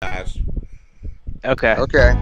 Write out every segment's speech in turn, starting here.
guys. Okay. Okay.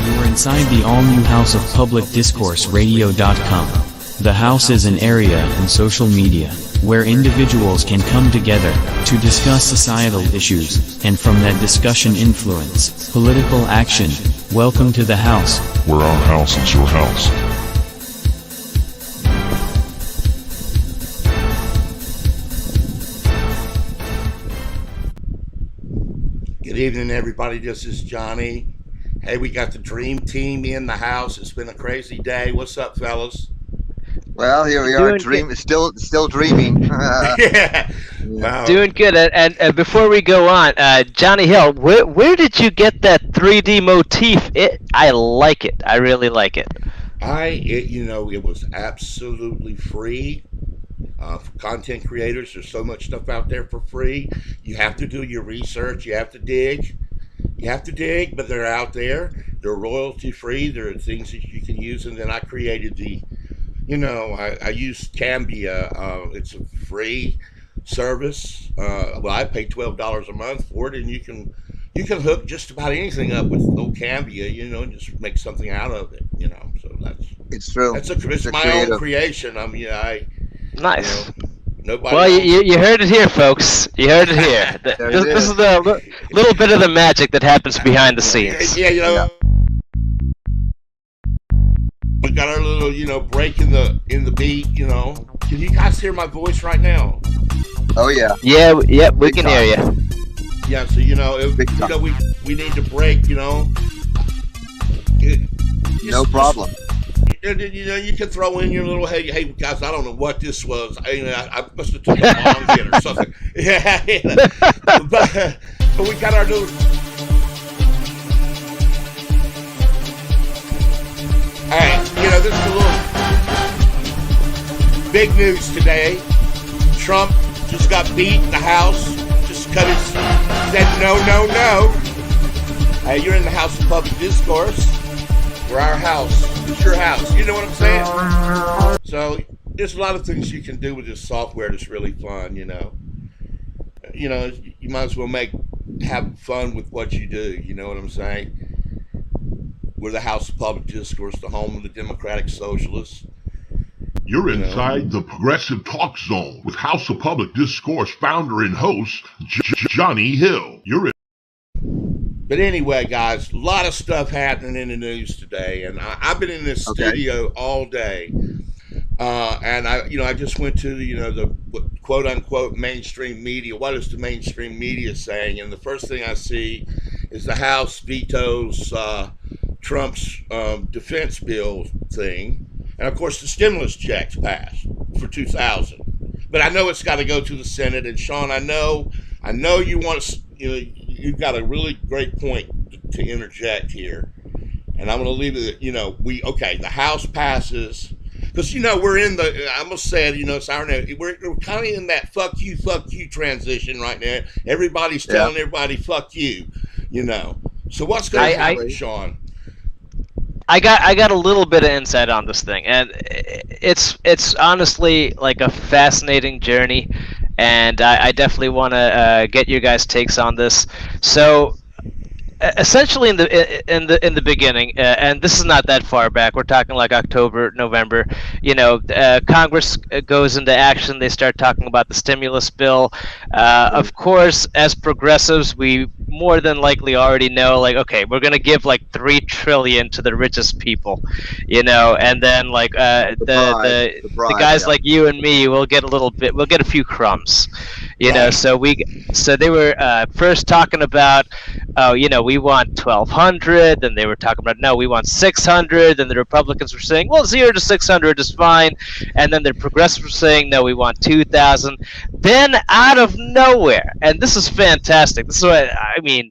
You're inside the all-new House of Public Discourse Radio.com. The house is an area in social media where individuals can come together to discuss societal issues, and from that discussion influence political action. Welcome to the house, where our house is your house. Good evening, everybody. This is Johnny. Hey, we got the dream team in the house. It's been a crazy day. What's up, fellas? Well, here we are, still dreaming. Yeah. Wow. Doing good. And before we go on, Johnny Hill, where did you get that 3D motif? I like it. I really like it. It was absolutely free. For content creators, there's so much stuff out there for free. You have to do your research. You have to dig. But they're out there. They're royalty free. There are things that you can use. And then I created I used Cambia. It's a free service. I pay $12 a month for it, and you can hook just about anything up with old Cambia, and just make something out of it, So It's true. It's my own creation. Nice. Nobody. Well, you heard it here, folks. You heard it here. This is the little bit of the magic that happens behind the scenes. Yeah. We got our little, break in the beat. Can you guys hear my voice right now? Oh yeah. Yeah. We can hear you. Yeah. So we need to break. No problem. You can throw in your little hey guys. I don't know what this was. I must have taken a long hit or something. Yeah. But we got our little. All right, this is a little big news today. Trump just got beat in the House. Just said no. Hey, you're in the House of Public Discourse. We're our house. It's your house. You know what I'm saying? So there's a lot of things you can do with this software that's really fun. You might as well have fun with what you do. You know what I'm saying? We're the House of Public Discourse, the home of the Democratic Socialists. You're inside the Progressive Talk Zone with House of Public Discourse founder and host, Johnny Hill. You're in. But anyway, guys, a lot of stuff happening in the news today, and I've been in this studio all day, and I just went to the quote unquote mainstream media. What is the mainstream media saying? And the first thing I see is the House vetoes Trump's defense bill thing, and of course the stimulus checks passed for 2000. But I know it's got to go to the Senate, and Sean, I know you want to. You've got a really great point to interject here, and I'm going to leave it. The House passes because we're in the. I almost said it's our name. We're kind of in that fuck you transition right now. Everybody's telling everybody fuck you. So what's going to happen, Sean? I got a little bit of insight on this thing, and it's honestly like a fascinating journey, and I definitely want to get your guys' takes on this. So essentially in the beginning, and this is not that far back, we're talking like October, November, Congress goes into action. They start talking about the stimulus bill. Of course, as progressives, we more than likely already know, like, okay, we're going to give like $3 trillion to the richest people, and then like the guys like you and me will get a little bit, we'll get a few crumbs, You know, so they were first talking about, oh, you know, we want 1,200. Then they were talking about, no, we want 600. Then the Republicans were saying, well, 0 to 600 is fine. And then the progressives were saying, no, we want 2,000. Then out of nowhere, and this is fantastic. This is what I mean.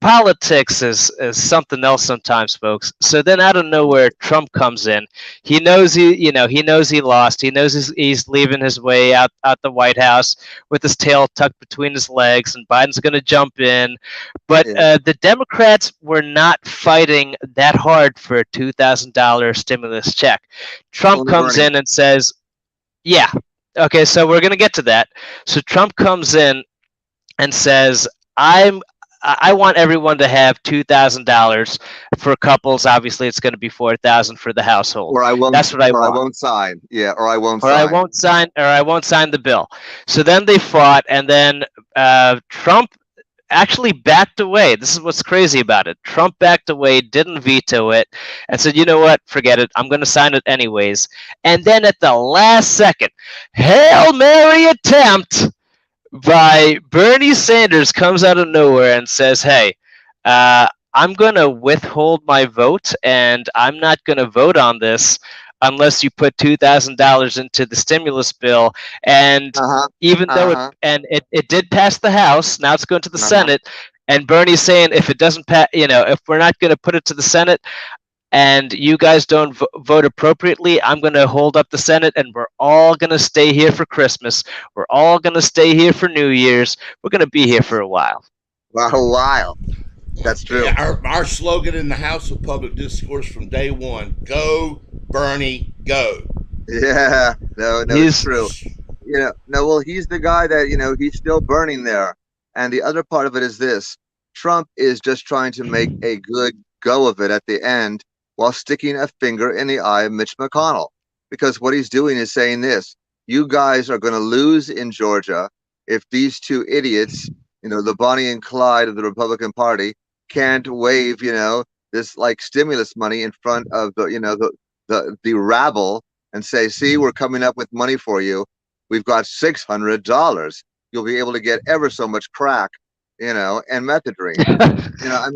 Politics is something else sometimes, folks. So then out of nowhere, Trump comes in. He knows he knows he lost. He knows he's leaving his way out the White House with his tail tucked between his legs, and Biden's going to jump in. But the Democrats were not fighting that hard for a $2,000 stimulus check. Trump comes in and says, yeah, okay, so we're going to get to that. So Trump comes in and says, I want everyone to have $2,000 for couples. Obviously, it's going to be $4,000 for the household. Or I won't. That's what I want. I won't sign. Yeah, or I won't. Or sign. I won't sign the bill. So then they fought, and then Trump actually backed away. This is what's crazy about it. Trump backed away, didn't veto it, and said, you know what? Forget it. I'm going to sign it anyways. And then at the last second, Hail Mary attempt by Bernie Sanders comes out of nowhere and says, hey, I'm going to withhold my vote, and I'm not going to vote on this unless you put $2,000 into the stimulus bill. And even though it did pass the House, now it's going to the Senate, and Bernie's saying if it doesn't pass, you know, if we're not going to put it to the Senate, and you guys don't vote appropriately, I'm going to hold up the Senate, and we're all going to stay here for Christmas. We're all going to stay here for New Year's. We're going to be here for a while. A while. That's true. Yeah, our slogan in the House of Public Discourse from day one, go, Bernie, go. Yeah, no, it's true. You know, no, well, he's the guy that, you know, he's still burning there. And the other part of it is this. Trump is just trying to make a good go of it at the end, while sticking a finger in the eye of Mitch McConnell. Because what he's doing is saying this, you guys are going to lose in Georgia if these two idiots, you know, the Bonnie and Clyde of the Republican Party, can't wave, you know, this like stimulus money in front of the, you know, the rabble and say, see, we're coming up with money for you. We've got $600. You'll be able to get ever so much crack, you know, and methadone. You know,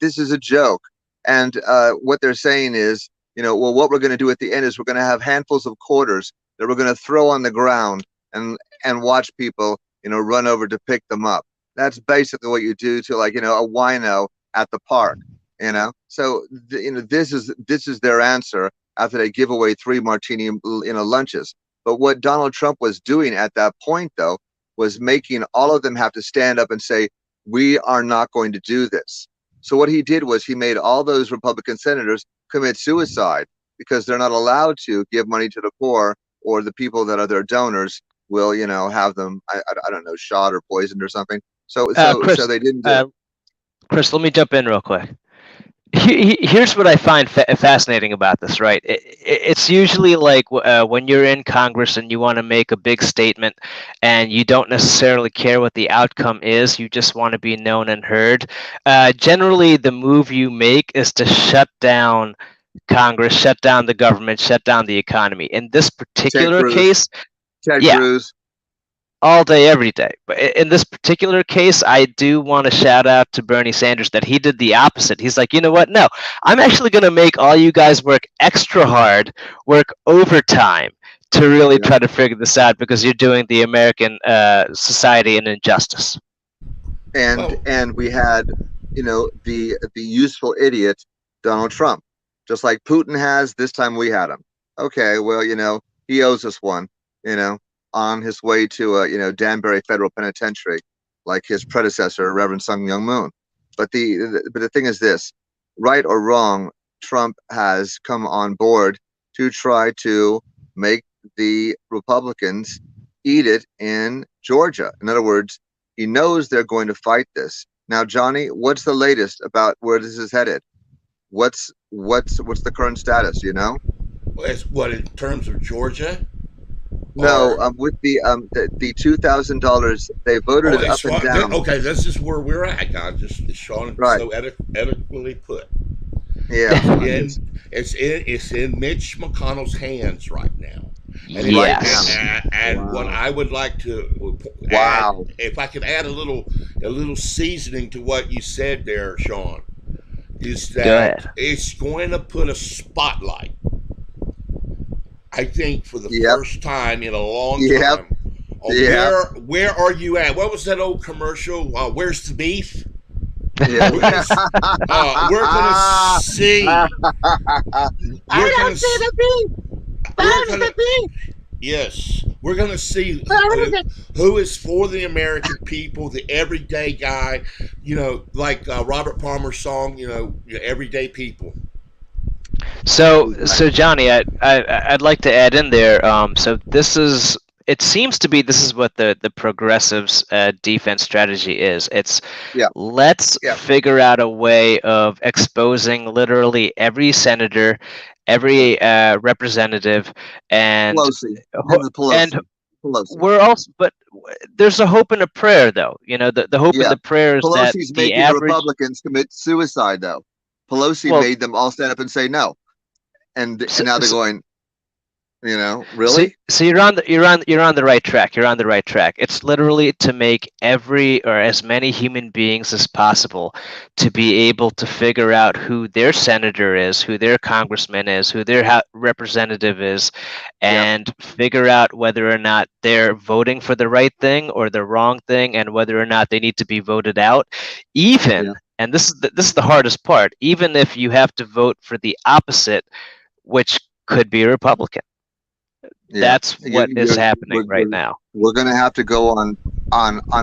this is a joke. And what they're saying is, you know, well, what we're going to do at the end is we're going to have handfuls of quarters that we're going to throw on the ground and watch people, you know, run over to pick them up. That's basically what you do to, like, you know, a wino at the park, you know. So, you know, this is their answer after they give away 3 martini, you know, lunches. But what Donald Trump was doing at that point, though, was making all of them have to stand up and say, we are not going to do this. So what he did was he made all those Republican senators commit suicide because they're not allowed to give money to the poor, or the people that are their donors will, you know, have them, I don't know, shot or poisoned or something. So Chris, so they didn't do it. Chris, let me jump in real quick. Here's what I find fascinating about this, right? It's usually like when you're in Congress and you want to make a big statement and you don't necessarily care what the outcome is, you just want to be known and heard. Generally, the move you make is to shut down Congress, shut down the government, shut down the economy. In this particular case, Ted Cruz. All day, every day. But in this particular case, I do want to shout out to Bernie Sanders that he did the opposite. He's like, you know what? No, I'm actually going to make all you guys work extra hard, work overtime to really try to figure this out, because you're doing the American society an injustice. And we had, you know, the useful idiot Donald Trump, just like Putin has. This time we had him. Okay, well, you know, he owes us one, you know, on his way to you know, Danbury Federal Penitentiary, like his predecessor, Reverend Sun Myung Moon. But the thing is this: right or wrong, Trump has come on board to try to make the Republicans eat it in Georgia. In other words, he knows they're going to fight this. Now, Johnny, what's the latest about where this is headed? What's the current status? You know? What, in terms of Georgia? No, with the $2,000, they voted it up and down. Okay, this is where we're at, guys. Just Sean so adequately put. Yeah, it's in Mitch McConnell's hands right now. Yes. And what I would like to add, if I could add a little seasoning to what you said there, Sean, is that it's going to put a spotlight, I think, for the first time in a long time. Where are you at? What was that old commercial? Where's the beef? Yeah. We're gonna see. I don't see the beef. The beef. Yes, we're gonna see who is for the American people, the everyday guy. You know, like Robert Palmer's song. You know, everyday people. So Johnny, I'd like to add in there. So this is. It seems to be this is what the progressives' defense strategy is. It's let's figure out a way of exposing literally every senator, every representative, and Pelosi. We're also, but there's a hope and a prayer, though. You know, the hope and the prayer is Pelosi's that making the Republicans commit suicide, though. Pelosi made them all stand up and say no, and now they're going. You know, really? So you're on the right track. You're on the right track. It's literally to make every or as many human beings as possible to be able to figure out who their senator is, who their congressman is, who their representative is, and figure out whether or not they're voting for the right thing or the wrong thing, and whether or not they need to be voted out. Even, and this is the hardest part, even if you have to vote for the opposite, which could be a Republican. That's what is happening right now. We're going to have to go on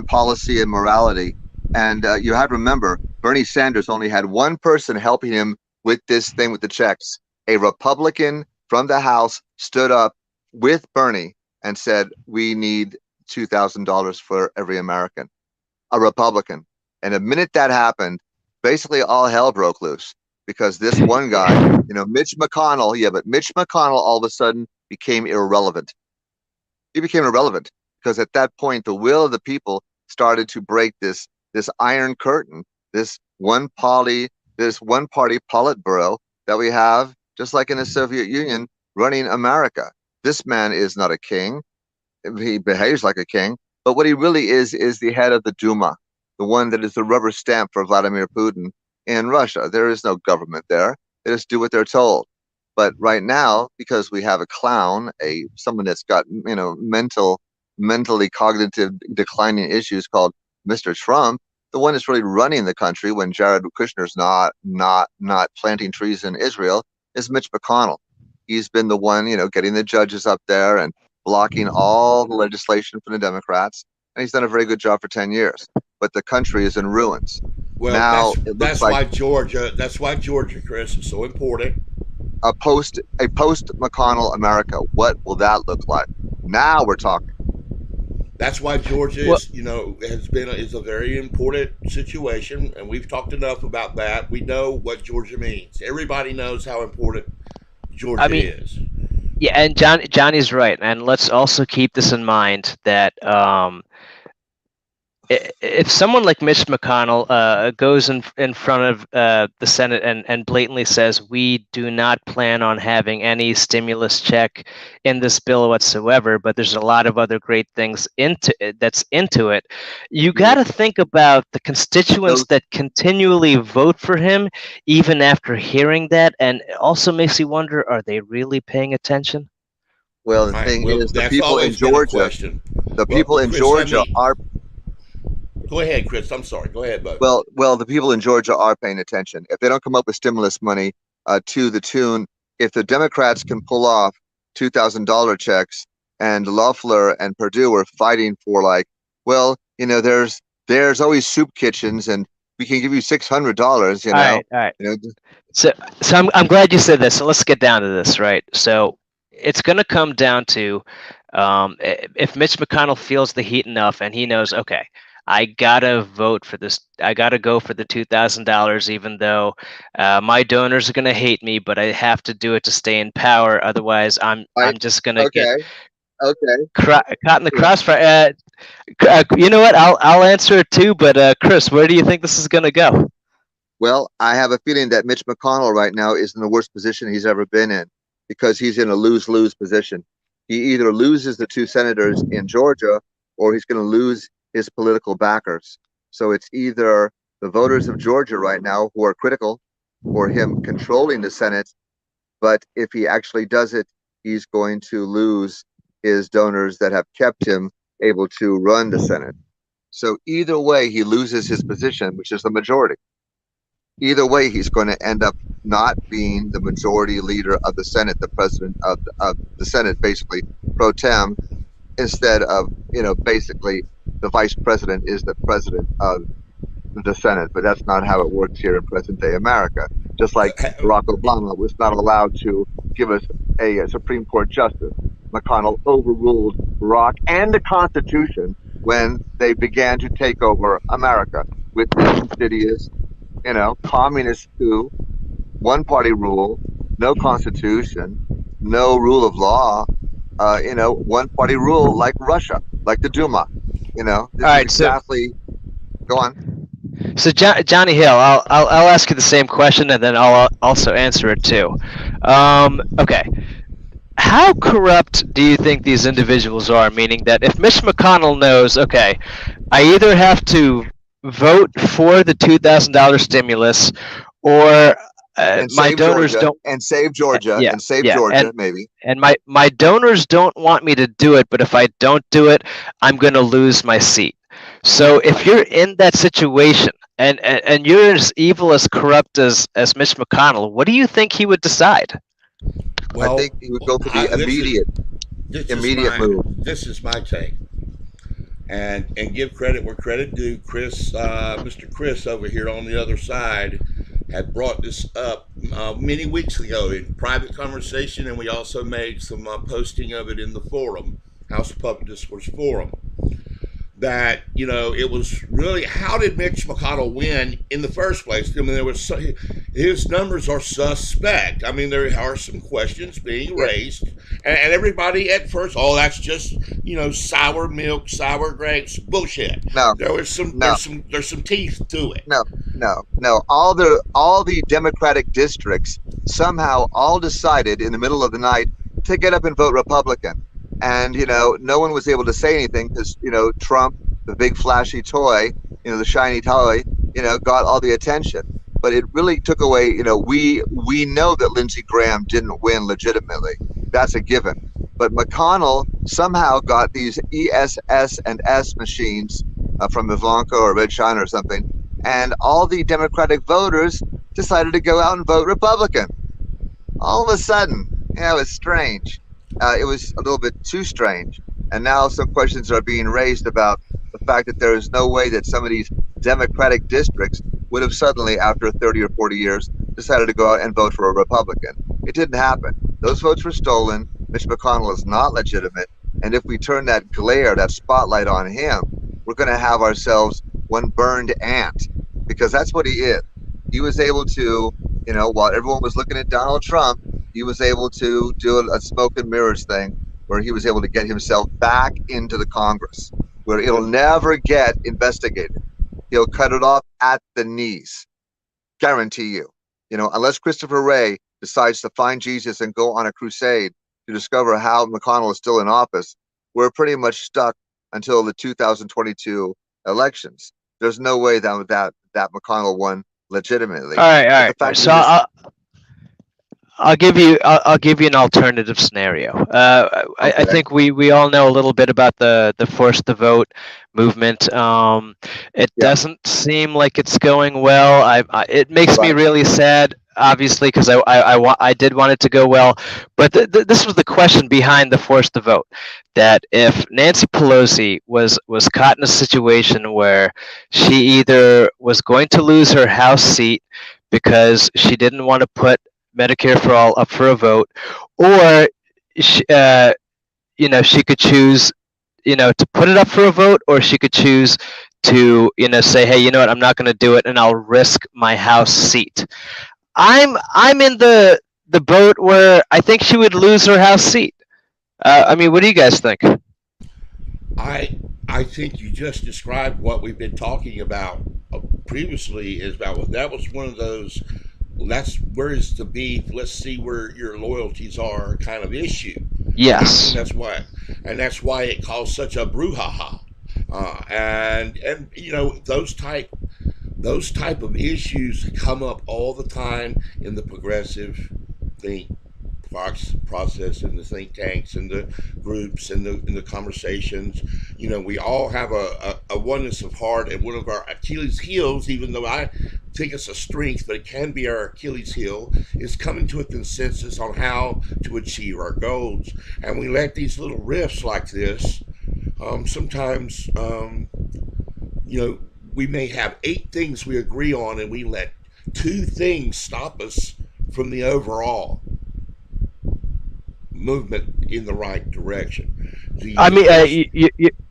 policy and morality, and you have to remember, Bernie Sanders only had one person helping him with this thing with the checks. A Republican from the House stood up with Bernie and said, "We need $2,000 for every American." A Republican, and the minute that happened, basically all hell broke loose because this one guy, you know, Mitch McConnell. But Mitch McConnell all of a sudden became irrelevant. He became irrelevant because at that point, the will of the people started to break this iron curtain, this one party Politburo that we have, just like in the Soviet Union, running America. This man is not a king. He behaves like a king, but what he really is the head of the Duma, the one that is the rubber stamp for Vladimir Putin in Russia. There is no government there. They just do what they're told. But right now, because we have a clown, someone that's got, you know, mentally cognitive declining issues called Mr. Trump, the one that's really running the country when Jared Kushner's not planting trees in Israel is Mitch McConnell. He's been the one, you know, getting the judges up there and blocking all the legislation from the Democrats, and he's done a very good job for 10 years. But the country is in ruins. Well, now, that's why Georgia, Chris, is so important. A post McConnell America. What will that look like? Now we're talking. That's why Georgia is, you know, is a very important situation, and we've talked enough about that. We know what Georgia means. Everybody knows how important Georgia is. Yeah, and Johnny's right, and let's also keep this in mind that if someone like Mitch McConnell goes in front of the Senate and blatantly says we do not plan on having any stimulus check in this bill whatsoever, but there's a lot of other great things into it, you got to think about the constituents that continually vote for him even after hearing that, and it also makes you wonder, are they really paying attention? Well, the thing is, the people in Georgia, are. Go ahead, Chris. I'm sorry. Go ahead, bud. Well, the people in Georgia are paying attention. If they don't come up with stimulus money to the tune, if the Democrats can pull off $2,000 checks, and Loeffler and Perdue are fighting for, like, well, you know, there's always soup kitchens, and we can give you $600. You know. All right. You know, so I'm glad you said this. So let's get down to this, right? So it's going to come down to if Mitch McConnell feels the heat enough, and he knows, okay, I gotta vote for this. I gotta go for the $2,000, even though my donors are gonna hate me, but I have to do it to stay in power. Otherwise, I'm just gonna get caught in the crossfire. You know what? I'll answer it too. But Chris, where do you think this is gonna go? Well, I have a feeling that Mitch McConnell right now is in the worst position he's ever been in, because he's in a lose-lose position. He either loses the 2 senators in Georgia, or he's going to lose his political backers. So it's either the voters of Georgia right now who are critical for him controlling the Senate, but if he actually does it, he's going to lose his donors that have kept him able to run the Senate. So either way, he loses his position, which is the majority. Either way, he's going to end up not being the majority leader of the Senate, the president of the Senate, basically pro tem, instead of, basically the vice president is the president of the Senate. But that's not how it works here in present day America. Just like Barack Obama was not allowed to give us a Supreme Court justice. McConnell overruled Barack and the Constitution when they began to take over America with this insidious, communist coup, one-party rule, no constitution, no rule of law, one-party rule like Russia, like the Duma. This All right, is exactly. Go on. So Johnny Hill, I'll ask you the same question, and then I'll also answer it too. Okay. How corrupt do you think these individuals are? Meaning that if Mitch McConnell knows, okay, I either have to vote for the $2,000 stimulus, or my donors Georgia, don't, and save Georgia, yeah, and save yeah, Georgia, maybe. And my donors don't want me to do it, but if I don't do it, I'm going to lose my seat. So if you're in that situation, and you're as evil, as corrupt as Mitch McConnell, what do you think he would decide? Well, I think he would go for the immediate move. This is my take, and give credit where credit due. Mr. Chris over here on the other side had brought this up many weeks ago in private conversation, and we also made some posting of it in the forum, House of Public Discourse forum. That it was really, how did Mitch McConnell win in the first place? I mean, his numbers are suspect. I mean, there are some questions being raised, and everybody at first, that's just sour milk, sour grapes, bullshit. No, there's some teeth to it. No. All the Democratic districts somehow all decided in the middle of the night to get up and vote Republican. And, no one was able to say anything because, Trump, the big flashy toy, the shiny toy, got all the attention. But it really took away, we know that Lindsey Graham didn't win legitimately. That's a given. But McConnell somehow got these ESS and S machines from Ivanka or Red China or something. And all the Democratic voters decided to go out and vote Republican. All of a sudden, it was strange. It was a little bit too strange. And now some questions are being raised about the fact that there is no way that some of these Democratic districts would have suddenly, after 30 or 40 years, decided to go out and vote for a Republican. It didn't happen. Those votes were stolen. Mitch McConnell is not legitimate. And if we turn that glare, that spotlight on him, we're going to have ourselves one burned ant, because that's what he is. He was able to, while everyone was looking at Donald Trump, he was able to do a smoke and mirrors thing where he was able to get himself back into the Congress, where it'll never get investigated. He'll cut it off at the knees. Guarantee you. Unless Christopher Wray decides to find Jesus and go on a crusade to discover how McConnell is still in office, we're pretty much stuck until the 2022 elections. There's no way that McConnell won legitimately. All right. So I'll give you an alternative scenario. Okay. I think we all know a little bit about the force the vote movement. It doesn't seem like it's going well. It makes me really sad, obviously, because I did want it to go well. But this was the question behind the force the vote: that if Nancy Pelosi was caught in a situation where she either was going to lose her House seat because she didn't want to put Medicare for All up for a vote, or she could choose, to put it up for a vote, or she could choose to, say, hey, what, I'm not going to do it, and I'll risk my House seat. I'm in the boat where I think she would lose her House seat. What do you guys think? I think you just described what we've been talking about previously. That was one of those. That's where is the beef. Let's see where your loyalties are kind of issue. Yes. That's why it caused such a brouhaha. And you know, those type of issues come up all the time in the progressive think process, in the think tanks and the groups and the conversations. You know, we all have a oneness of heart, and one of our Achilles heels, even though I think it's a strength, but it can be our Achilles heel, is coming to a consensus on how to achieve our goals. And we let these little riffs like this, sometimes, you know, we may have 8 things we agree on, and we let 2 things stop us from the overall movement in the right direction. I mean,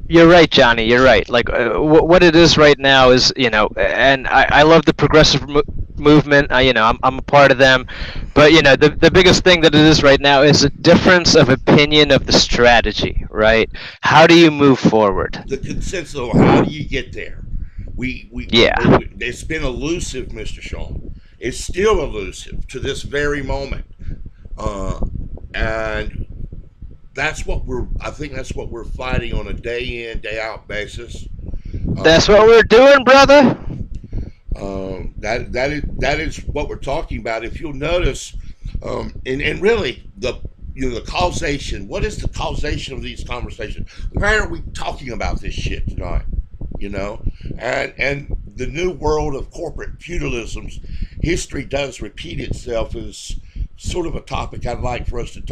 you're right, Johnny. You're right. Like what it is right now is, you know, and I love the progressive movement. You know, I'm a part of them, but you know, the biggest thing that it is right now is a difference of opinion of the strategy. Right? How do you move forward? The consensus of how do you get there? It's been elusive, Mr. Sean. It's still elusive to this very moment. And I think that's what we're fighting on a day in, day out basis. That's what we're doing, brother. That is what we're talking about. If you'll notice, and really the causation. What is the causation of these conversations? Why are we talking about this shit tonight? You know, and the new world of corporate feudalism's history does repeat itself as sort of a topic I'd like for us to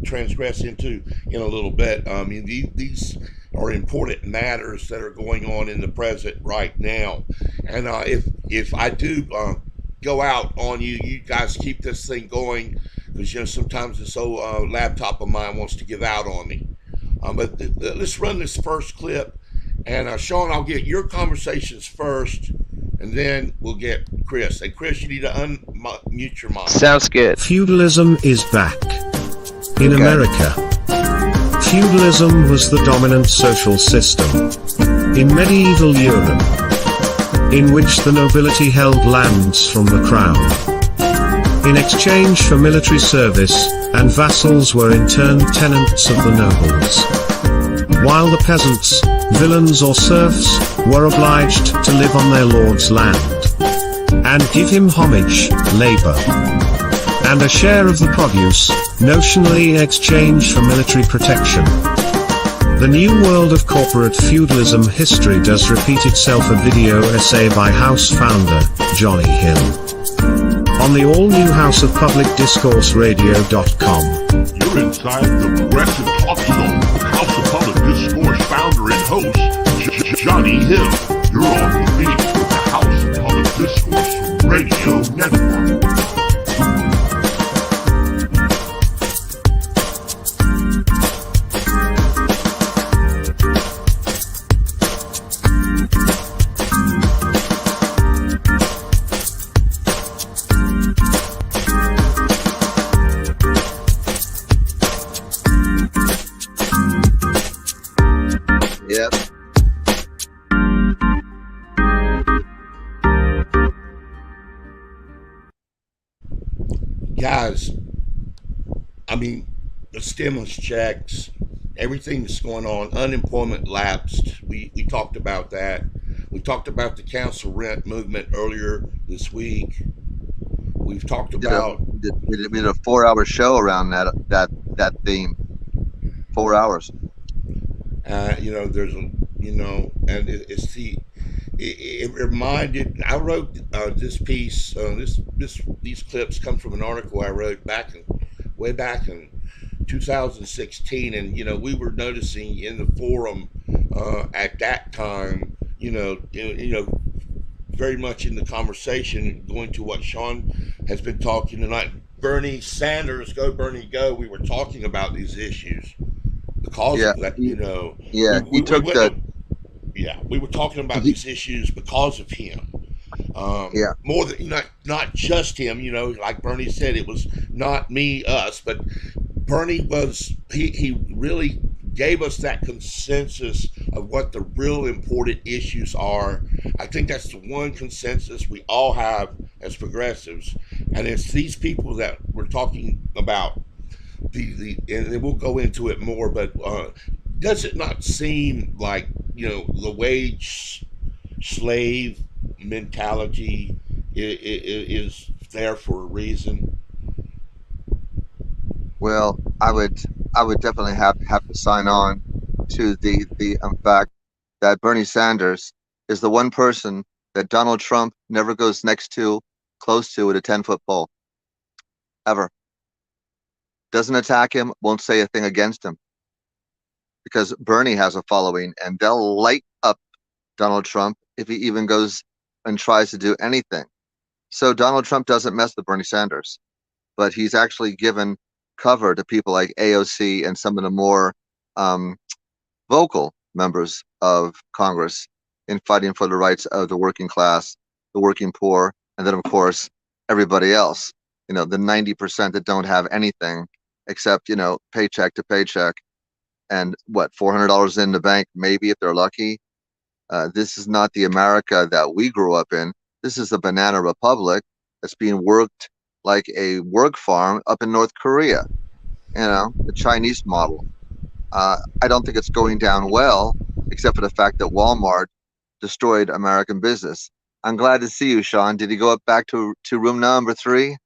transgress into in a little bit. I mean, these are important matters that are going on in the present right now. And if I do go out on you, you guys keep this thing going, because you know sometimes this old laptop of mine wants to give out on me. But let's run this first clip, and Sean, I'll get your conversations first, and then we'll get Chris. And Chris, you need to unmute your mic. Sounds good. Feudalism is back. In America, feudalism was the dominant social system. In medieval Europe, in which the nobility held lands from the crown, in exchange for military service, and vassals were in turn tenants of the nobles, while the peasants, villeins or serfs, were obliged to live on their lord's land, and give him homage, labor, and a share of the produce, notionally in exchange for military protection. The new world of corporate feudalism history does repeat itself. A video essay by House founder, Johnny Hill, on the all-new House of Public Discourse Radio.com. You're inside the Progressive Talk Zone with House of Public Discourse founder and host, Johnny Hill. You're on the beat with the House of Public Discourse Radio Network. Guys, I mean, the stimulus checks, everything that's going on, unemployment lapsed. We talked about that. We talked about the council rent movement earlier this week. We've talked about. We did a 4-hour show around that theme. 4 hours. You know, there's a, you know, and it's the. It reminded. I wrote this piece. These clips come from an article I wrote way back in 2016, and you know we were noticing in the forum at that time. You know, very much in the conversation, going to what Sean has been talking tonight. Bernie Sanders, go Bernie, go. We were talking about these issues because of that. You know, we were talking about these issues because of him. More than not just him. You know, like Bernie said, it was not me, us, but Bernie was. He really gave us that consensus of what the real important issues are. I think that's the one consensus we all have as progressives, and it's these people that we're talking about and we'll go into it more, but does it not seem like, the wage slave mentality is there for a reason? Well, I would definitely have to sign on to the fact that Bernie Sanders is the one person that Donald Trump never goes close to with a 10-foot pole, ever. Doesn't attack him, won't say a thing against him, because Bernie has a following, and they'll light up Donald Trump if he even goes and tries to do anything. So Donald Trump doesn't mess with Bernie Sanders, but he's actually given cover to people like AOC and some of the more um, vocal members of Congress in fighting for the rights of the working class, the working poor, and then, of course, everybody else. The 90% that don't have anything except, paycheck to paycheck and what, $400 in the bank, maybe if they're lucky. This is not the America that we grew up in. This is a banana republic that's being worked like a work farm up in North Korea, the Chinese model. I don't think it's going down well, except for the fact that Walmart destroyed American business. I'm glad to see you, Sean. Did he go up back to room number 3?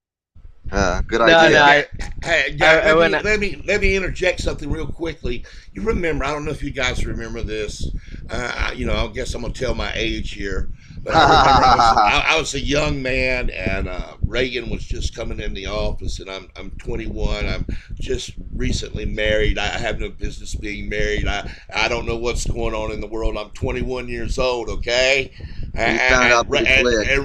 Good idea. Let me interject something real quickly. You remember? I don't know if you guys remember this. I guess I'm gonna tell my age here, but I remember I was a young man, and Reagan was just coming in the office, and I'm 21. I'm just recently married. I have no business being married. I don't know what's going on in the world. I'm 21 years old. Okay. And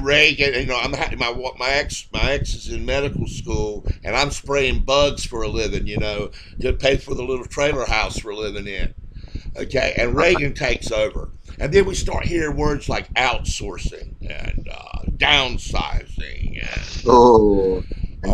Reagan, my ex is in medical school, and I'm spraying bugs for a living, to pay for the little trailer house we're living in. Okay, and Reagan takes over, and then we start hearing words like outsourcing and downsizing, and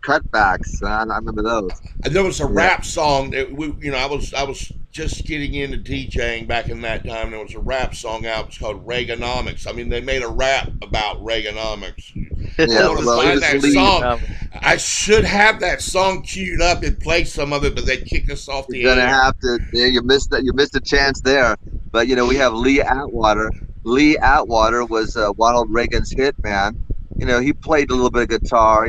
cutbacks. I remember those. And there was a rap song that I was just getting into DJing back in that time. There was a rap song out. It's called Reaganomics. I mean, they made a rap about Reaganomics. I want to find that song. I should have that song queued up and play some of it, but they kicked us off the air. You're gonna have to. Yeah, you missed that. You missed a chance there. But we have Lee Atwater. Lee Atwater was Ronald Reagan's hit man. He played a little bit of guitar.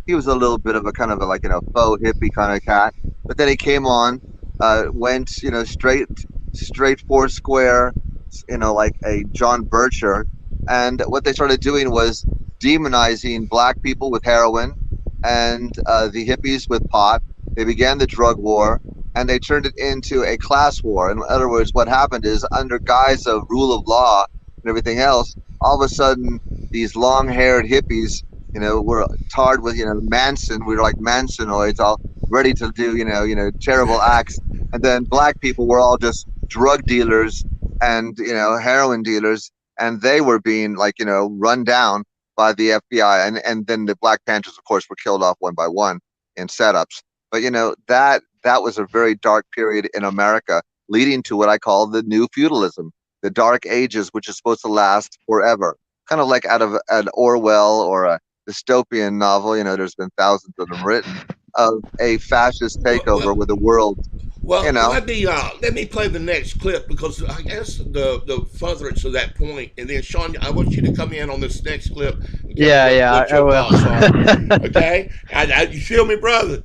He was a little bit of a kind of a faux hippie kind of cat. But then he came on, went straight four square, like a John Bircher. And what they started doing was demonizing black people with heroin and the hippies with pot. They began the drug war, and they turned it into a class war. In other words, what happened is, under guise of rule of law and everything else, all of a sudden these long-haired hippies, were tarred with Manson. We were like Mansonoids, all ready to do terrible acts. And then black people were all just drug dealers and heroin dealers, and they were being run down by the FBI. And then the Black Panthers, of course, were killed off one by one in setups. But that was a very dark period in America, leading to what I call the new feudalism, the dark ages, which is supposed to last forever. Kind of like out of an Orwell or a dystopian novel, there's been thousands of them written, of a fascist takeover with the world. Well, let me play the next clip, because I guess the furtherance of that point, and then Sean, I want you to come in on this next clip. I will. Okay, you feel me, brother?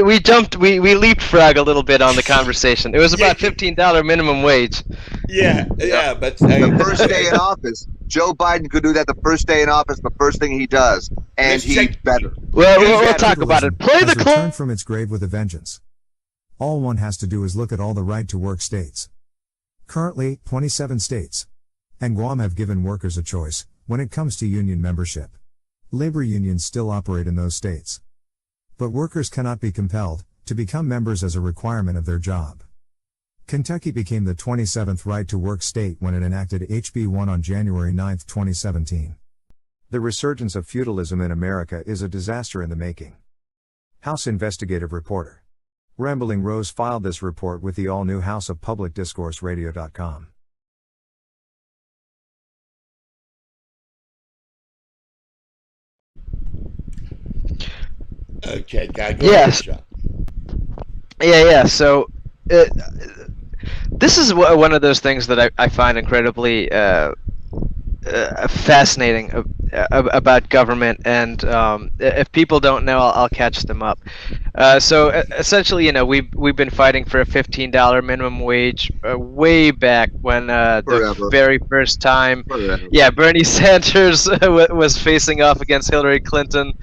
We jumped, we leapfrog a little bit on the conversation. It was about $15 minimum wage. But the first day in office, Joe Biden could do that the first day in office, the first thing he does, and he's better. Well, we'll talk about it. Play the clip. Returned from its grave with a vengeance. All one has to do is look at all the right-to-work states. Currently, 27 states and Guam have given workers a choice when it comes to union membership. Labor unions still operate in those states. But workers cannot be compelled to become members as a requirement of their job. Kentucky became the 27th right-to-work state when it enacted HB 1 on January 9, 2017. The resurgence of feudalism in America is a disaster in the making. House Investigative Reporter Rambling Rose filed this report with the all-new House of Public Discourse Radio.com. Okay, guy, go ahead, Yes. Sean. Yeah. So, this is one of those things that I find incredibly fascinating about government, and if people don't know, I'll catch them up. So essentially, we've been fighting for a $15 minimum wage way back when the Forever. very first time, Forever. yeah, Bernie Sanders was facing off against Hillary Clinton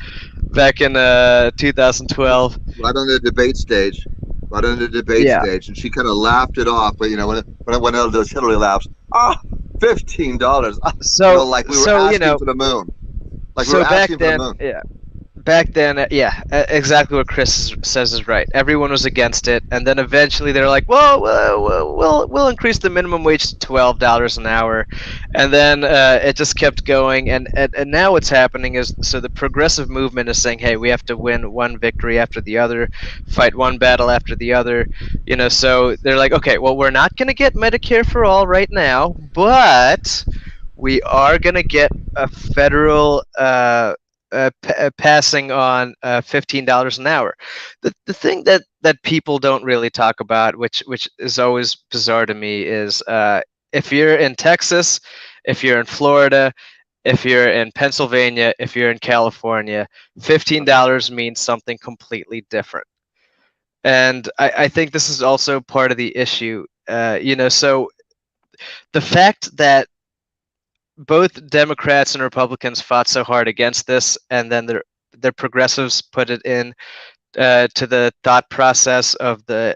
back in 2012. Right on the debate stage. Right on the debate Yeah. stage. And she kind of laughed it off. But, when those Hillary laughs, $15. So Like we were so asking for the moon. Like we so were back asking for the then, moon. yeah. Back then, exactly what Chris says is right. Everyone was against it, and then eventually they're like, "Well, we'll increase the minimum wage to $12 an hour," and then it just kept going. And now what's happening is, so the progressive movement is saying, "Hey, we have to win one victory after the other, fight one battle after the other," So they're like, "Okay, well, we're not going to get Medicare for all right now, but we are going to get a federal." Passing on $15 an hour. The thing that people don't really talk about, which is always bizarre to me, is if you're in Texas, if you're in Florida, if you're in Pennsylvania, if you're in California, $15 means something completely different. And I think this is also part of the issue. So the fact that both Democrats and Republicans fought so hard against this, and then the progressives put it in to the thought process of the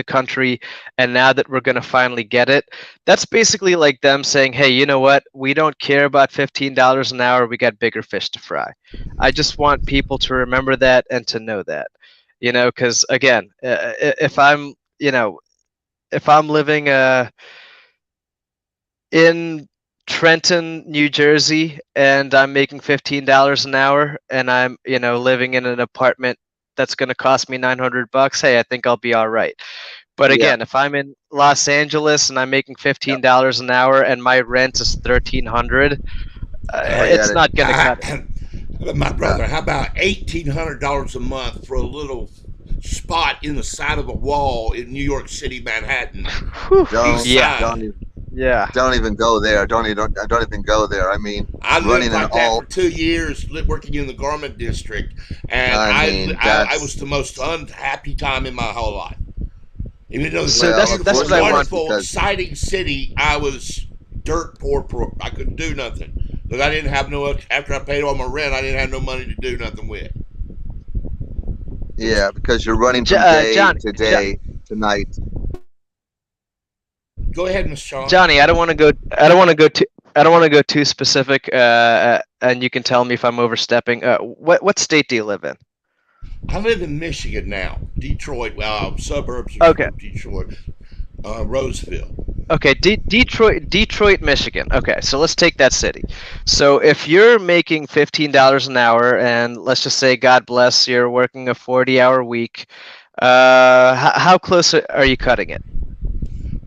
country, and now that we're going to finally get it, that's basically like them saying, "Hey, you know what? We don't care about $15 an hour. We got bigger fish to fry." I just want people to remember that and to know that, because again, if I'm living in Trenton, New Jersey, and I'm making $15 an hour, and I'm living in an apartment that's going to cost me $900. Hey, I think I'll be all right. But again, if I'm in Los Angeles and I'm making $15 an hour and my rent is $1,300, it's not going to cut it. My brother, how about $1,800 a month for a little spot in the side of a wall in New York City, Manhattan? Don't even go there. Don't even go there. I mean, I lived like that for 2 years, working in the garment district, and I was the most unhappy time in my whole life. Even though so that's what I want. Wonderful, exciting city, I was dirt poor. I couldn't do nothing because I didn't have no. After I paid all my rent, I didn't have no money to do nothing with. Yeah, because you're running from day to day to night. Go ahead, Miss Sean. Johnny, I don't want to go too specific, and you can tell me if I'm overstepping. What state do you live in? I live in Michigan now, Detroit, suburbs of Detroit, Roseville. Okay, Detroit, Michigan. Okay, so let's take that city. So if you're making $15 an hour, and let's just say, God bless, you're working a 40-hour week, how close are you cutting it?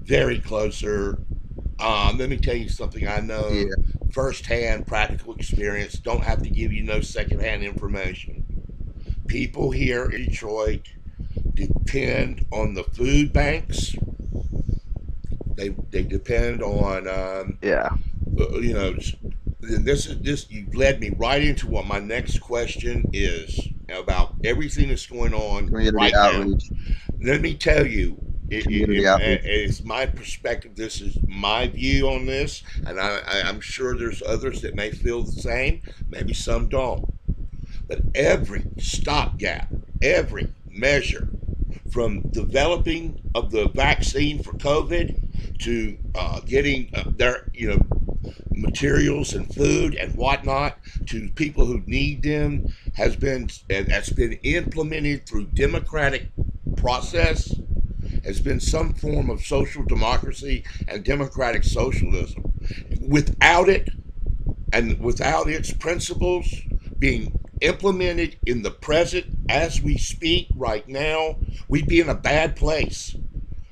Very closer. Let me tell you something I know firsthand, practical experience. Don't have to give you no secondhand information. People here in Detroit depend on the food banks. They depend on this you've led me right into what my next question is about everything that's going on right now. Let me tell you, it's my perspective. This is my view on this, and I'm sure there's others that may feel the same. Maybe some don't. But every stopgap, every measure, from developing of the vaccine for COVID to getting their materials and food and whatnot to people who need them, that's been implemented through democratic process, has been some form of social democracy and democratic socialism. Without it, and without its principles being implemented in the present as we speak right now, we'd be in a bad place.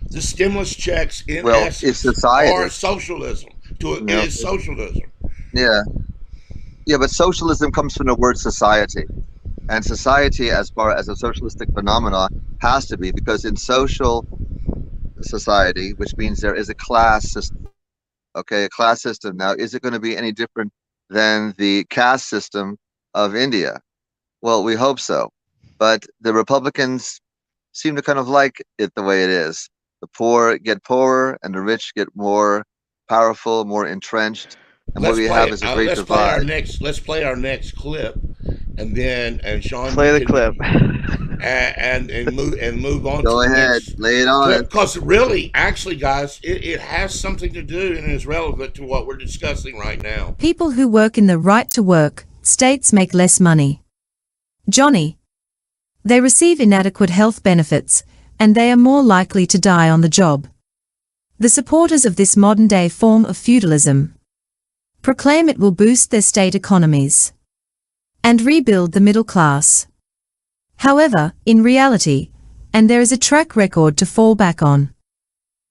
The stimulus checks in essence are socialism. It is socialism. Yeah, but socialism comes from the word society, And society, as far as a socialistic phenomena, has to be, because in social society, which means there is a class system. Okay, a class system. Now, is it going to be any different than the caste system of India? Well, we hope so. But the Republicans seem to kind of like it the way it is. The poor get poorer and the rich get more powerful, more entrenched. And what we have is a great divide. Let's play our next clip, and then Sean Play the clip. and move on. Go ahead, lay it on. Because really, actually, guys, it has something to do and is relevant to what we're discussing right now. People who work in the right-to-work states make less money. Johnny. They receive inadequate health benefits, and they are more likely to die on the job. The supporters of this modern-day form of feudalism proclaim it will boost their state economies and rebuild the middle class. However, in reality, and there is a track record to fall back on,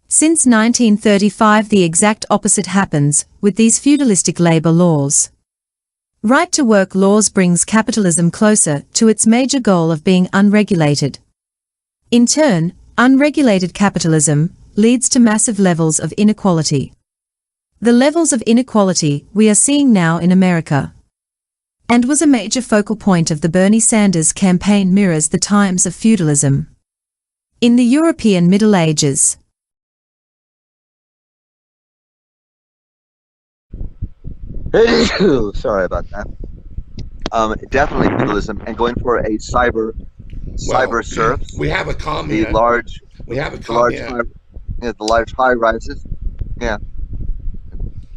since 1935 the exact opposite happens with these feudalistic labor laws. Right-to-work laws brings capitalism closer to its major goal of being unregulated. In turn, unregulated capitalism leads to massive levels of inequality. The levels of inequality we are seeing now in America, and was a major focal point of the Bernie Sanders campaign, mirrors the times of feudalism in the European Middle Ages. Sorry about that. Definitely feudalism, and going for a cyber surf. We have a comment. The large high rises. Yeah,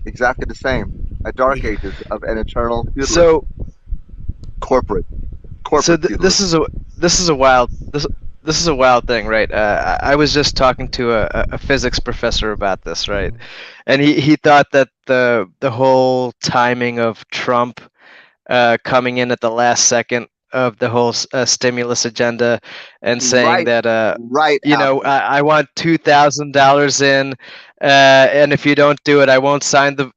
exactly the same. A dark ages of an eternal feudalism. So corporate. So this is a wild thing, right? I was just talking to a physics professor about this, right? And he thought that the whole timing of Trump coming in at the last second of the whole stimulus agenda and saying that I want $2,000 in, and if you don't do it, I won't sign the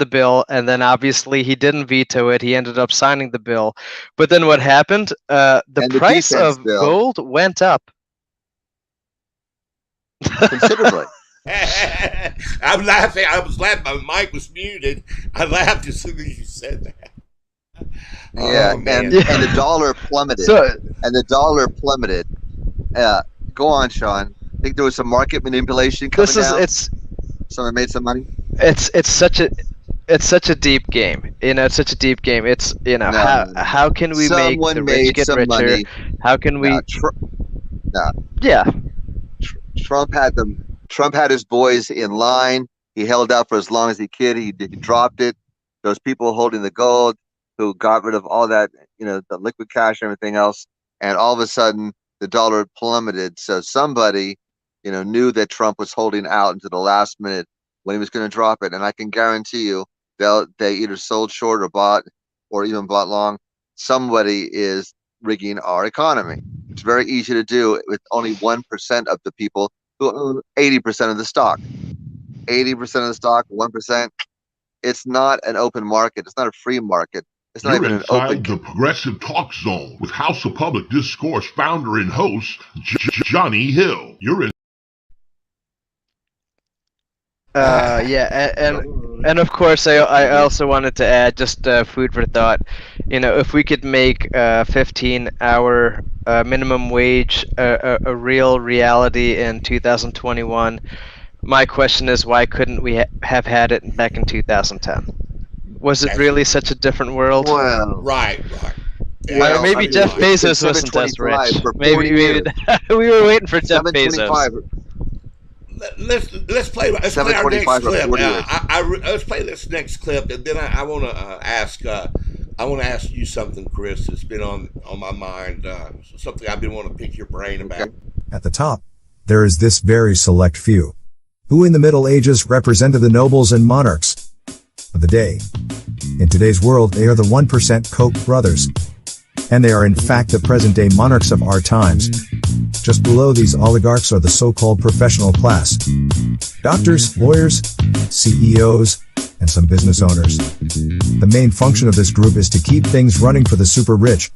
bill. And then obviously he didn't veto it. He ended up signing the bill. But then what happened? The price of gold went up considerably. I'm laughing. I was laughing. My mic was muted. I laughed as soon as you said that. Yeah, and the dollar plummeted. Go on, Sean. I think there was some market manipulation coming down. Someone made some money. It's such a deep game. It's such a deep game. It's how can we make the rich get richer? Money. How can we? Yeah. Trump had his boys in line. He held out for as long as he could. He dropped it. Those people holding the gold, who got rid of all that, the liquid cash and everything else, and all of a sudden the dollar plummeted. So somebody, knew that Trump was holding out until the last minute when he was going to drop it. And I can guarantee you, they either sold short or bought, or even bought long. Somebody is rigging our economy. It's very easy to do with only 1% of the people who own 80% of the stock. 80% of the stock, 1%. It's not an open market. It's not a free market. It's not even an open. Inside the Progressive Talk Zone with House of Public Discourse founder and host Johnny Hill. You're in. And of course I also wanted to add just food for thought. If we could make 15-hour minimum wage a real reality in 2021, my question is, why couldn't we have had it back in 2010? Was it really such a different world? Well, right. Yeah, maybe Jeff Bezos wasn't as rich. Maybe we were waiting for Jeff Bezos. Let's play our next clip. Let's play this next clip, and then I want to ask you something, Chris. That's been on my mind. Something I've been wanting to pick your brain about. At the top, there is this very select few, who in the Middle Ages represented the nobles and monarchs of the day. In today's world, they are the 1% Koch brothers, and they are in fact the present-day monarchs of our times. Just below these oligarchs are the so-called professional class. Doctors, lawyers, CEOs, and some business owners. The main function of this group is to keep things running for the super rich.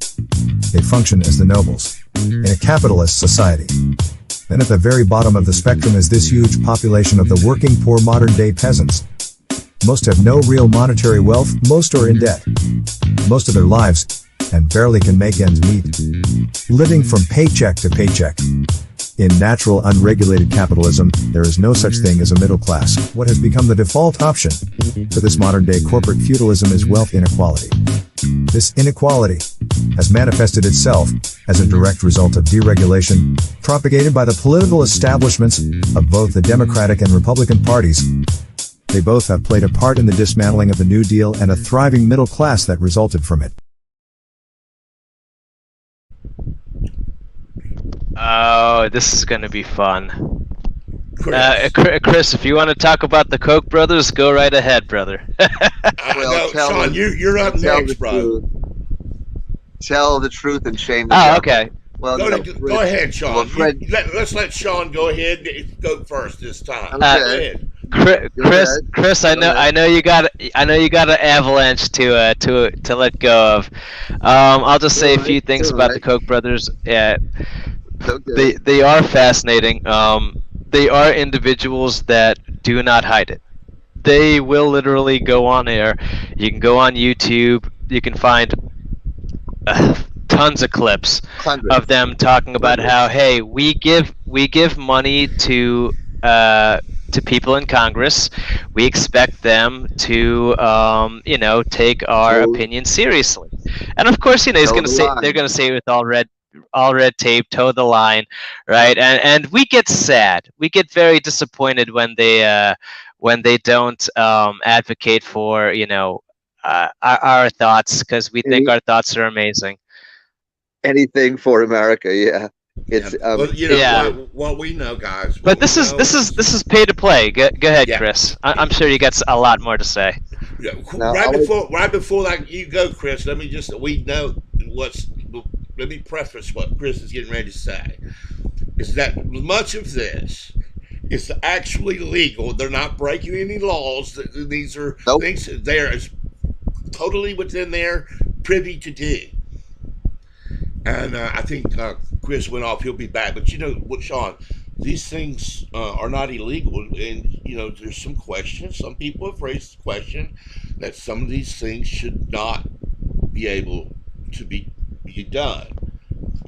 They function as the nobles in a capitalist society. Then at the very bottom of the spectrum is this huge population of the working poor modern-day peasants. Most have no real monetary wealth, most are in debt most of their lives, and barely can make ends meet, living from paycheck to paycheck. In natural, unregulated capitalism, there is no such thing as a middle class. What has become the default option for this modern-day corporate feudalism is wealth inequality. This inequality has manifested itself as a direct result of deregulation, propagated by the political establishments of both the Democratic and Republican parties. They both have played a part in the dismantling of the New Deal and a thriving middle class that resulted from it. Oh, this is going to be fun. Chris. Chris, if you want to talk about the Koch brothers, go right ahead, brother. No, Sean, you're up next, bro. Tell the truth and shame the Oh, devil. okay. Well, Go ahead, Sean. Well, Fred, Let's let Sean go ahead. Go first this time. Okay. Go ahead. Chris, I know you got an avalanche to let go of. I'll just say a few things about the Koch brothers. Yeah, they are fascinating. They are individuals that do not hide it. They will literally go on air. You can go on YouTube. You can find tons of clips of them talking about how, hey, we give money to people in Congress. We expect them to take our opinion seriously. And of course, he's going to say, they're going to say it with all red tape, toe the line, right? And we get sad. We get very disappointed when they don't advocate for our thoughts, because we think our thoughts are amazing. Anything for America, yeah. It's what we know, guys. But this is pay to play. Go ahead, Chris. I'm sure you got a lot more to say. Yeah. Right before that, you go, Chris. Let me preface what Chris is getting ready to say. Is that much of this is actually legal? They're not breaking any laws. These are things they're totally within their privy to do. And I think Chris went off. He'll be back. But you know what, Sean? These things are not illegal. And, there's some questions. Some people have raised the question that some of these things should not be able to be done.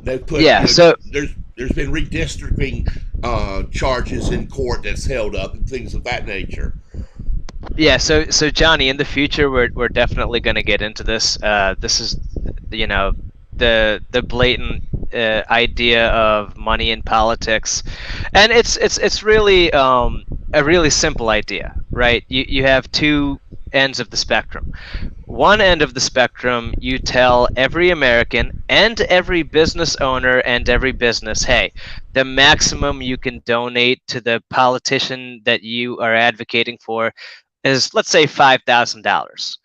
They've put, so there's been redistricting charges in court that's held up and things of that nature. Yeah, so Johnny, in the future, we're definitely going to get into this. This is, the blatant idea of money in politics, and it's really a really simple idea, right? You have two ends of the spectrum. One end of the spectrum, you tell every American and every business owner and every business, hey, the maximum you can donate to the politician that you are advocating for is, let's say, $5,000.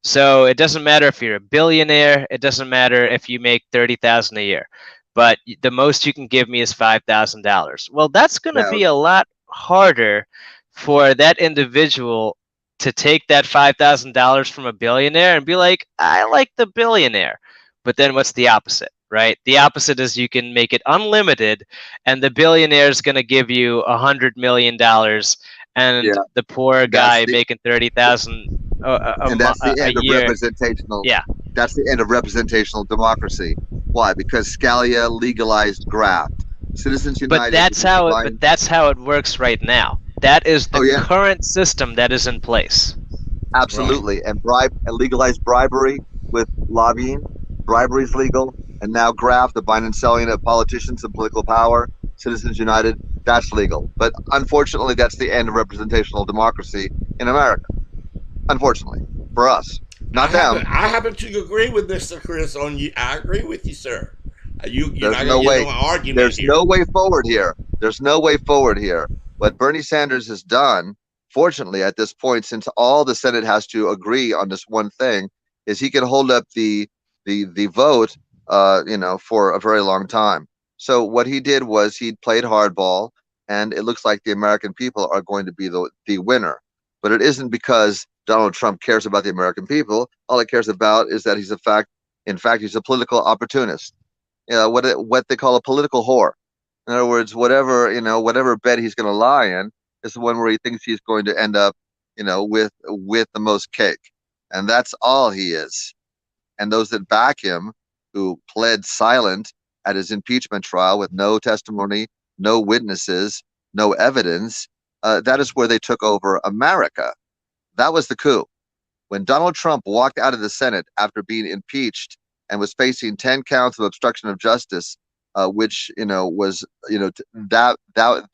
So it doesn't matter if you're a billionaire. It doesn't matter if you make $30,000 a year, but the most you can give me is $5,000. Well, that's going to be a lot harder for that individual to take that $5,000 from a billionaire and be like, I like the billionaire. But then what's the opposite, right? The opposite is you can make it unlimited, and the billionaire is going to give you $100 million, and the poor guy making $30,000 and that's the end of year. Representational. Yeah, that's the end of representational democracy. Why? Because Scalia legalized graft. Citizens United. But that's how it works right now. That is the current system that is in place. Absolutely, and legalized bribery with lobbying. Bribery is legal, and now graft, the buying and selling of politicians and political power. Citizens United, that's legal. But unfortunately, that's the end of representational democracy in America. Unfortunately, for us, not them. I happen to agree with Mr. Chris on you. I agree with you, sir. There's no way. There's no way forward here. There's no way forward here. What Bernie Sanders has done, fortunately, at this point, since all the Senate has to agree on this one thing, is he can hold up the vote, for a very long time. So what he did was he played hardball, and it looks like the American people are going to be the winner. But it isn't because Donald Trump cares about the American people. All he cares about is that in fact, he's a political opportunist. What they call a political whore. In other words, whatever bed he's going to lie in is the one where he thinks he's going to end up, with the most cake, and that's all he is. And those that back him, who pled silent at his impeachment trial with no testimony, no witnesses, no evidence, that is where they took over America. That was the coup. When Donald Trump walked out of the Senate after being impeached and was facing 10 counts of obstruction of justice, which was that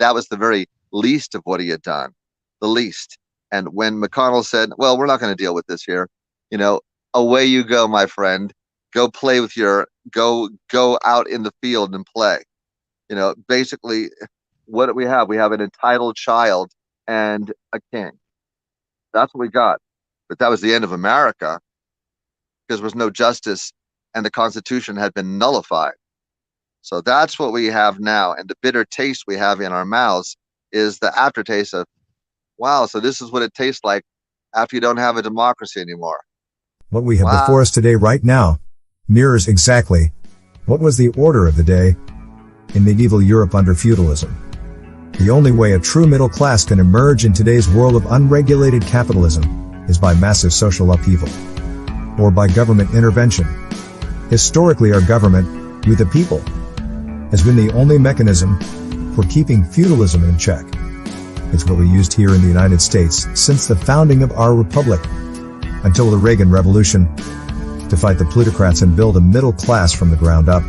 was the very least of what he had done, the least. And when McConnell said, "Well, we're not going to deal with this here," away you go, my friend. Go play with go out in the field and play. Basically, what do we have? We have an entitled child and a king. That's what we got. But that was the end of America, because there was no justice and the Constitution had been nullified. So that's what we have now. And the bitter taste we have in our mouths is the aftertaste of, wow, so this is what it tastes like after you don't have a democracy anymore. What we have before us today right now mirrors exactly what was the order of the day in medieval Europe under feudalism. The only way a true middle class can emerge in today's world of unregulated capitalism is by massive social upheaval, or by government intervention. Historically, our government, we the people, has been the only mechanism for keeping feudalism in check. It's what we used here in the United States since the founding of our republic, until the Reagan Revolution, to fight the plutocrats and build a middle class from the ground up.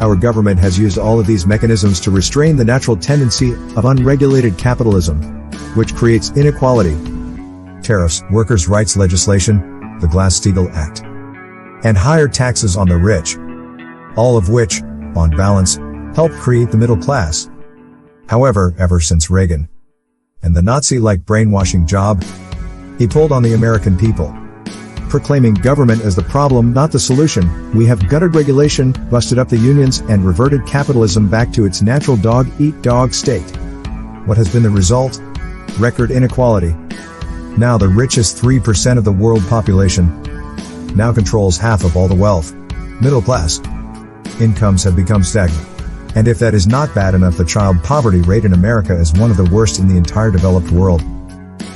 Our government has used all of these mechanisms to restrain the natural tendency of unregulated capitalism, which creates inequality, tariffs, workers' rights legislation, the Glass-Steagall Act, and higher taxes on the rich, all of which, on balance, help create the middle class. However, ever since Reagan and the Nazi-like brainwashing job he pulled on the American people, proclaiming government as the problem, not the solution, we have gutted regulation, busted up the unions, and reverted capitalism back to its natural dog-eat-dog state. What has been the result? Record inequality. Now the richest 3% of the world population now controls half of all the wealth. Middle class incomes have become stagnant. And if that is not bad enough, the child poverty rate in America is one of the worst in the entire developed world.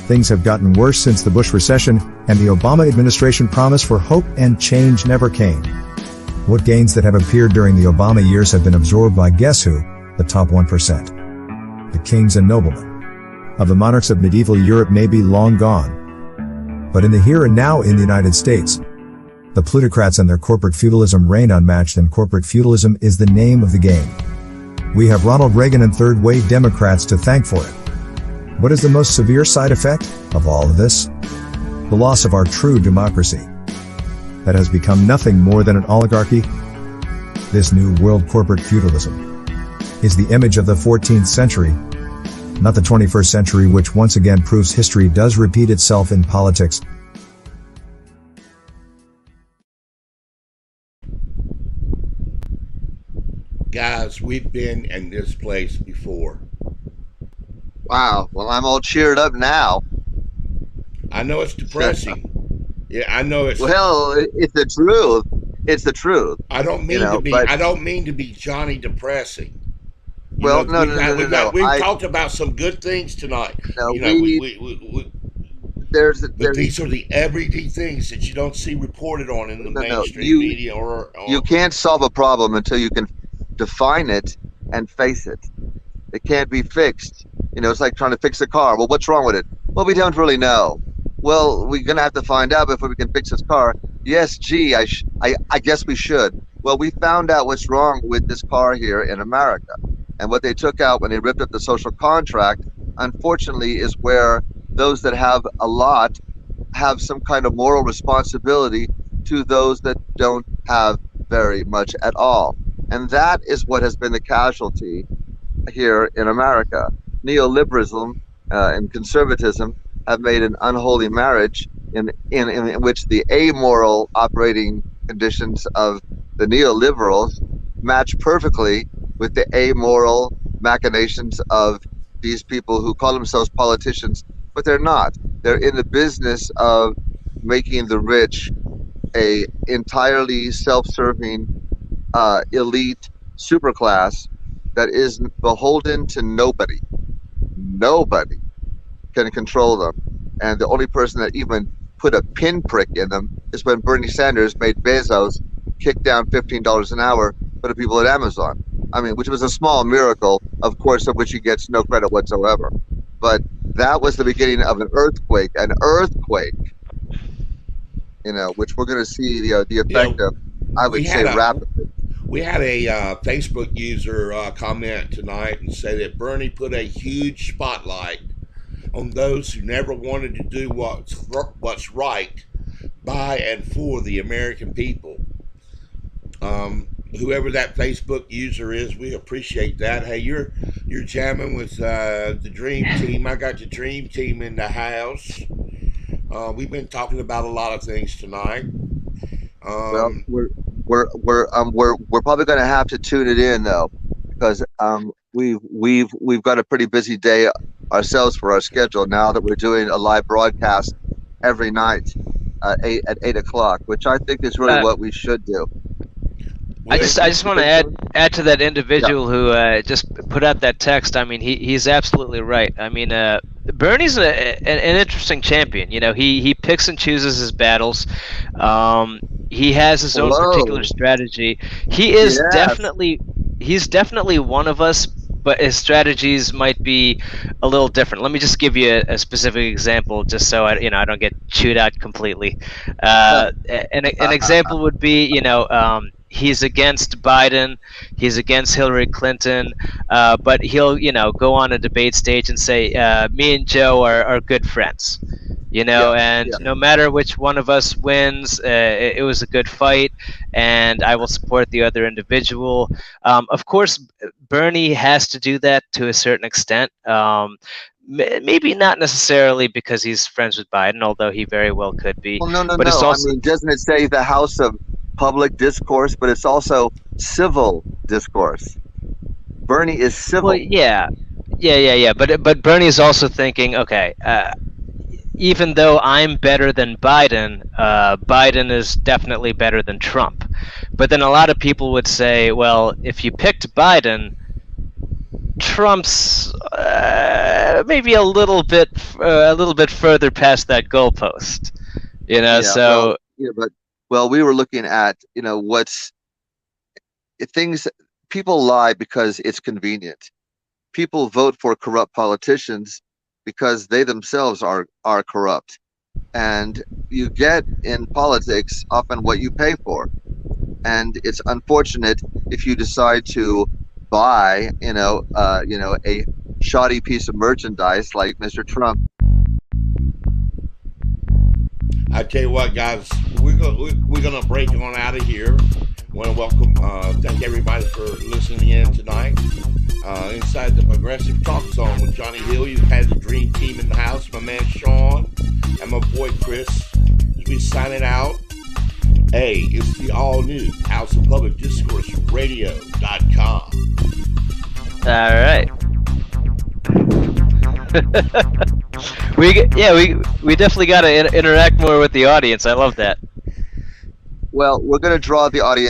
Things have gotten worse since the Bush recession, and the Obama administration promise for hope and change never came. What gains that have appeared during the Obama years have been absorbed by guess who? The top 1%. The kings and noblemen of the monarchs of medieval Europe may be long gone. But in the here and now in the United States, the plutocrats and their corporate feudalism reign unmatched, and corporate feudalism is the name of the game. We have Ronald Reagan and third-wave Democrats to thank for it. What is the most severe side effect of all of this? The loss of our true democracy that has become nothing more than an oligarchy. This new world corporate feudalism is the image of the 14th century, not the 21st century, which once again proves history does repeat itself in politics. Guys, we've been in this place before. Wow. Well, I'm all cheered up now. I know it's depressing. Yeah, I know it's. Well, it's the truth. It's the truth. I don't mean to be. I don't mean to be Johnny depressing. No. We've talked about some good things tonight. No, but these are the everyday things that you don't see reported on in the mainstream media. Or you can't solve a problem until you can define it and face it. It can't be fixed. It's like trying to fix a car. Well, what's wrong with it? Well, we don't really know. Well, we're going to have to find out before we can fix this car. Yes, gee, I guess we should. Well, we found out what's wrong with this car here in America. And what they took out when they ripped up the social contract, unfortunately, is where those that have a lot have some kind of moral responsibility to those that don't have very much at all. And that is what has been the casualty here in America. Neoliberalism and conservatism have made an unholy marriage in which the amoral operating conditions of the neoliberals match perfectly with the amoral machinations of these people who call themselves politicians, but they're not. They're in the business of making the rich a entirely self-serving elite superclass that is beholden to nobody. Nobody can control them. And the only person that even put a pinprick in them is when Bernie Sanders made Bezos kick down $15 an hour for the people at Amazon. I mean, which was a small miracle, of course, of which he gets no credit whatsoever. But that was the beginning of an earthquake, which we're going to see the effect of, I would say, rapidly. We had a Facebook user comment tonight and say that Bernie put a huge spotlight on those who never wanted to do what's right by and for the American people. Whoever that Facebook user is, we appreciate that. Hey, you're jamming with the Dream Team. I got the Dream Team in the house. We've been talking about a lot of things tonight. Well, we're probably going to have to tune it in though, because we've got a pretty busy day ourselves for our schedule now that we're doing a live broadcast every night at 8 o'clock, which I think is really what we should do. I just want to add to that individual who just put out that text. I mean, he's absolutely right. I mean, Bernie's an interesting champion. You know, he picks and chooses his battles. He has his own particular strategy. He is definitely one of us, but his strategies might be a little different. Let me just give you a specific example, just so I don't get chewed out completely. An example would be, he's against Biden, he's against Hillary Clinton, but he'll, go on a debate stage and say, me and Joe are good friends, no matter which one of us wins, it was a good fight, and I will support the other individual. Of course, Bernie has to do that to a certain extent. Maybe not necessarily because he's friends with Biden, although he very well could be. Well, no. It's also, I mean, doesn't it say the House of Public Discourse, but it's also civil discourse. Bernie is civil. Well, yeah. But Bernie is also thinking, okay, even though I'm better than Biden, Biden is definitely better than Trump. But then a lot of people would say, well, if you picked Biden, Trump's maybe a little bit further past that goalpost. Well, we were looking at, people lie because it's convenient. People vote for corrupt politicians because they themselves are corrupt. And you get in politics often what you pay for. And it's unfortunate if you decide to buy, a shoddy piece of merchandise like Mr. Trump. I tell you what, guys, we're gonna break on out of here. Want to welcome, thank everybody for listening in tonight. Inside the Progressive Talk Zone with Johnny Hill, you've had the Dream Team in the house. My man Sean and my boy Chris. We're signing out. Hey, it's the all new House of Public Discourse Radio.com. All right. we definitely got to interact more with the audience. I love that. Well, we're going to draw the audience